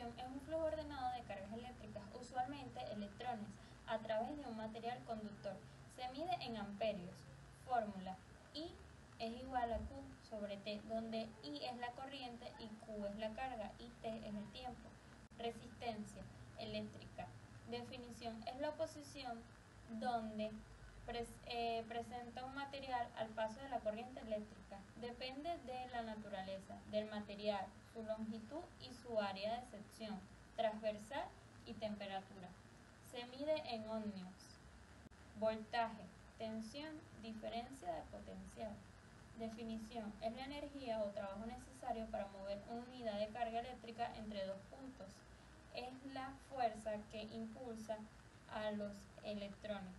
definición, es un flujo ordenado de cargas eléctricas, usualmente electrones, a través de un material conductor. Se mide en amperios. Fórmula: I es igual a Q sobre T, donde I es la corriente y Q es la carga y T es el tiempo. Resistencia eléctrica. Definición: es la oposición donde presenta un material al paso de la corriente eléctrica. Depende de la naturaleza del material, su longitud y su área de sección transversal y temperatura. Se mide en ohmios. Voltaje, tensión, diferencia de potencial. Definición: es la energía o trabajo necesario para mover una unidad de carga eléctrica entre dos puntos. Es la fuerza que impulsa a los electrones.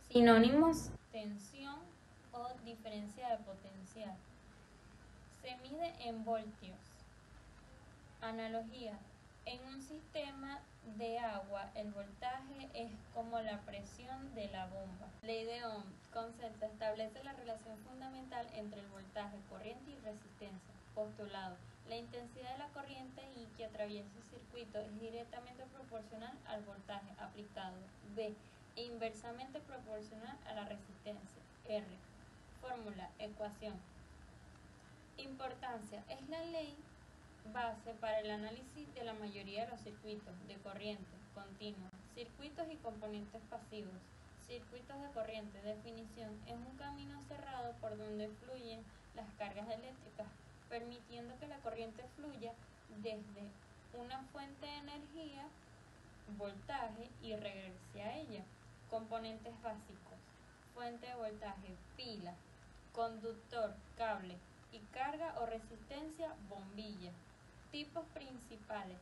Sinónimos: tensión o diferencia de potencial. Se mide en voltios. Analogía: en un sistema de agua, el voltaje es como la presión de la bomba. Ley de Ohm. Concepto: establece la relación fundamental entre el voltaje, corriente y resistencia. Postulado: la intensidad de la corriente I que atraviesa el circuito es directamente proporcional al voltaje aplicado. B. E inversamente proporcional a la resistencia. R. Fórmula: ecuación. Importancia: es la ley base para el análisis de la mayoría de los circuitos de corriente continua, circuitos y componentes pasivos. Circuitos de corriente. Definición: es un camino cerrado por donde fluyen las cargas eléctricas, permitiendo que la corriente fluya desde una fuente de energía, voltaje, y regrese a ella. Componentes básicos: fuente de voltaje, pila; conductor, cable; y carga o resistencia, bombilla. Tipos principales: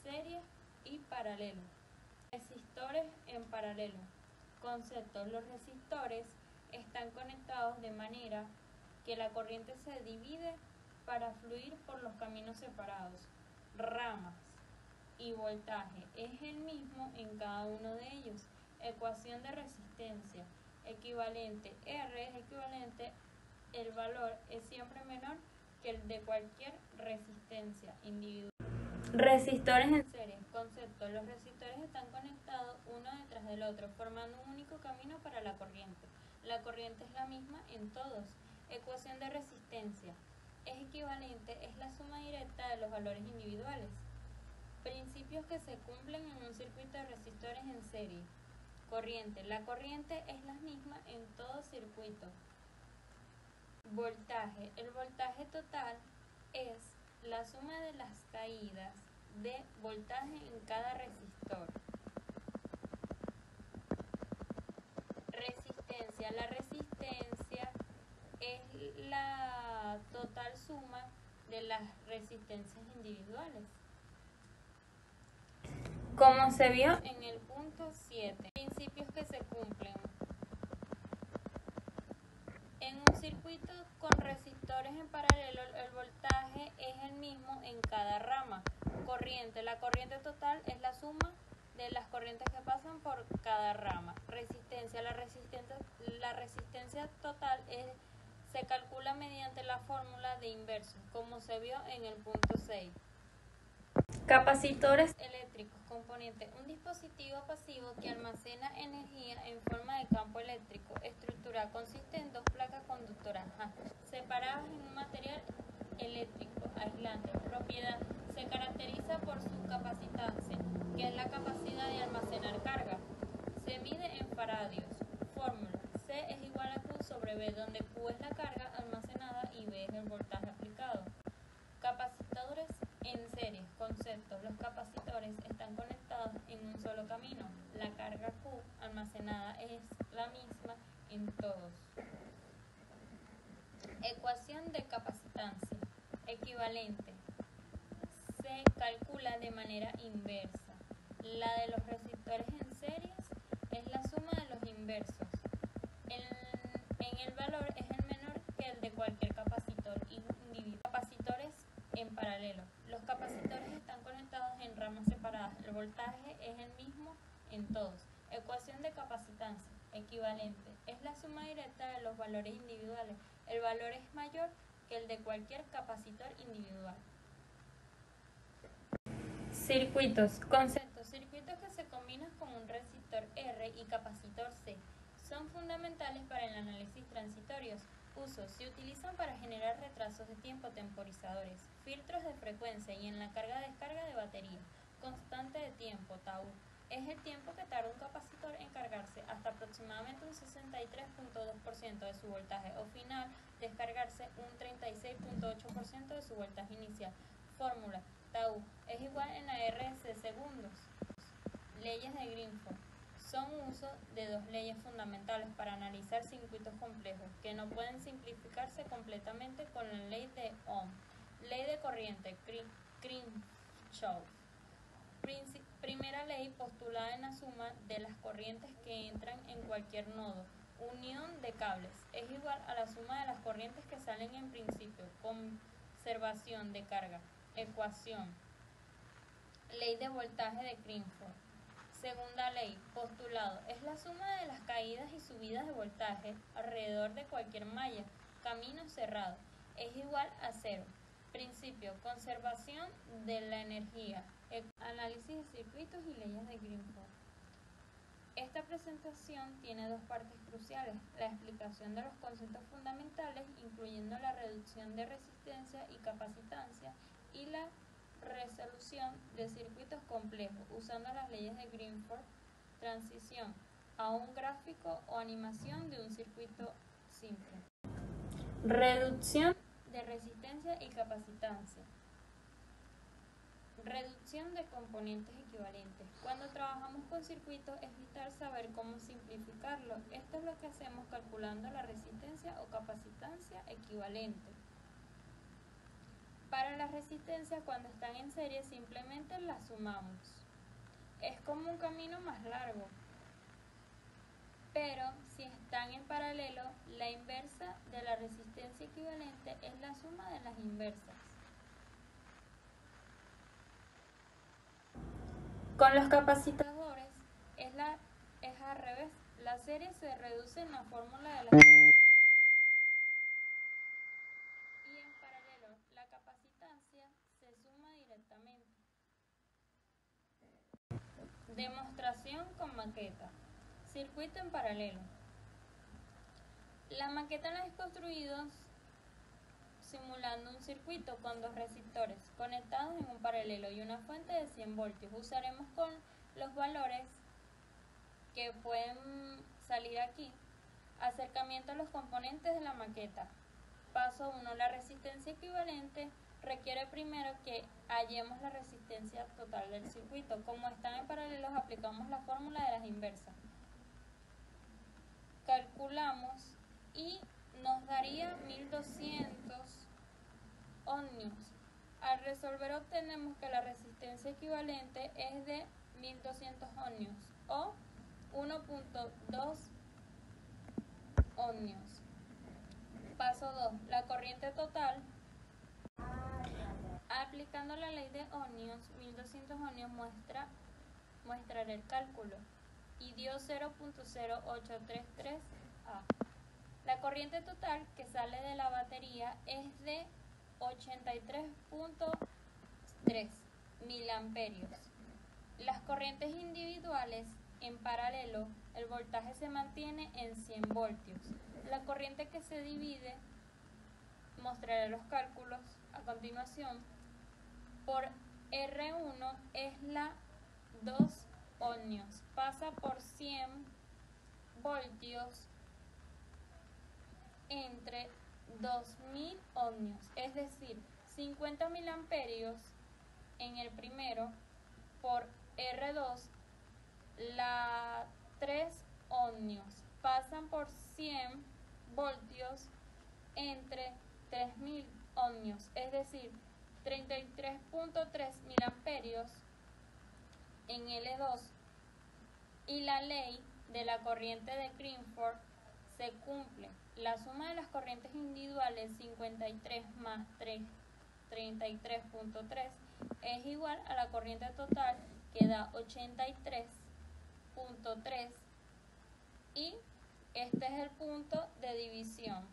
serie y paralelo. Resistores en paralelo. Concepto: los resistores están conectados de manera que la corriente se divide para fluir por los caminos separados. Ramas y voltaje es el mismo en cada uno de ellos. Ecuación de resistencia equivalente: R es equivalente, el valor es siempre menor que el de cualquier resistencia individual. Resistores en serie. Concepto: los resistores están conectados uno detrás del otro, formando un único camino para la corriente. La corriente es la misma en todos. Ecuación de resistencia: es equivalente, es la suma directa de los valores individuales. Principios que se cumplen en un circuito de resistores en serie. Corriente: la corriente es la misma en todo circuito. Voltaje: el voltaje total es la suma de las caídas de voltaje en cada resistor. Resistencia: la resistencia es la total suma de las resistencias individuales. Como se vio en el punto 7. Principios que se cumplen. En un circuito con resistores en paralelo, el voltaje es el mismo en cada rama. Corriente: la corriente total es la suma de las corrientes que pasan por cada rama. Resistencia: la resistencia total se calcula mediante la fórmula de inverso, como se vio en el punto 6. Capacitores eléctricos. Componente: un dispositivo pasivo que almacena energía en forma de campo eléctrico. Estructura: consiste en dos placas conductoras separadas en un material eléctrico aislante. Propiedad: se caracteriza por su capacitancia, que es la capacidad de almacenar carga. Se mide en faradios. Fórmula: C es igual a Q sobre B, donde Q es la carga almacenada y B es el voltaje aplicado. Capacitores en serie. Concepto: los capacitores están conectados en un solo camino. La carga Q almacenada es la misma en todos. Ecuación de capacitancia equivalente. Se calcula de manera inversa. La de los resistores en series es la suma de los inversos. En el valor es el menor que el de cualquier capacitor individual. Capacitores en paralelo. Los capacitores están conectados en ramas separadas. El voltaje es el mismo en todos. Ecuación de capacitancia equivalente. Es la suma directa de los valores individuales. El valor es mayor que el de cualquier capacitor individual. Circuitos. Conceptos. Circuitos que se combinan con un resistor R y capacitor C. Son fundamentales para el análisis transitorios. Usos. Se utilizan para generar retrasos de tiempo temporizadores, filtros de frecuencia y en la carga-descarga de batería. Constante de tiempo, tau. Es el tiempo que tarda un capacitor en cargarse hasta aproximadamente un 63.2% de su voltaje o final, descargarse un 36.8% de su voltaje inicial. Fórmula. Tau es igual en la RC segundos. Leyes de Greenford. Son uso de dos leyes fundamentales para analizar circuitos complejos, que no pueden simplificarse completamente con la ley de Ohm. Ley de corriente, Kirchhoff. Primera ley postulada en la suma de las corrientes que entran en cualquier nodo. Unión de cables es igual a la suma de las corrientes que salen en principio. Conservación de carga. Ecuación. Ley de voltaje de Greenford. Segunda ley, postulado, es la suma de las caídas y subidas de voltaje alrededor de cualquier malla, camino cerrado, es igual a cero. Principio, conservación de la energía, análisis de circuitos y leyes de Greenford. Esta presentación tiene dos partes cruciales, la explicación de los conceptos fundamentales, incluyendo la reducción de resistencia y capacitancia, y la resolución de circuitos complejos usando las leyes de Greenford, transición a un gráfico o animación de un circuito simple. Reducción de resistencia y capacitancia. Reducción de componentes equivalentes. Cuando trabajamos con circuitos es vital saber cómo simplificarlo. Esto es lo que hacemos calculando la resistencia o capacitancia equivalente. Para la resistencia, cuando están en serie, simplemente las sumamos. Es como un camino más largo. Pero si están en paralelo, la inversa de la resistencia equivalente es la suma de las inversas. Con los capacitadores es al revés. La serie se reduce en la fórmula de la y en paralelo la capacitancia se suma directamente. Demostración con maqueta. Circuito en paralelo. La maqueta la he construido simulando un circuito con dos resistores conectados en un paralelo y una fuente de 100 voltios. Usaremos con los valores que pueden salir aquí. Acercamiento a los componentes de la maqueta. Paso 1. La resistencia equivalente requiere primero que hallemos la resistencia total del circuito. Como están en paralelo, aplicamos la fórmula de las inversas. Calculamos y nos daría 1200 ohmios. Al resolver obtenemos que la resistencia equivalente es de 1200 ohmios o 1.2 ohmios. Paso 2. La corriente total. Aplicando la ley de ohmios, 1200 ohmios mostraré el cálculo y dio 0.0833 A. La corriente total que sale de la batería es de 83.3 miliamperios. Las corrientes individuales en paralelo, el voltaje se mantiene en 100 voltios. La corriente que se divide, mostraré los cálculos a continuación, por R1 es la 2 ohmios, pasa por 100 voltios entre 2000 ohmios, es decir, 50 miliamperios en el primero, por R2 la 3 ohmios, pasan por 100 voltios entre 3000 ohmios, es decir, 33.3 miliamperios en L2, y la ley de la corriente de Greenford se cumple. La suma de las corrientes individuales 53 más 33.3 es igual a la corriente total, que da 83.3, y este es el punto de división.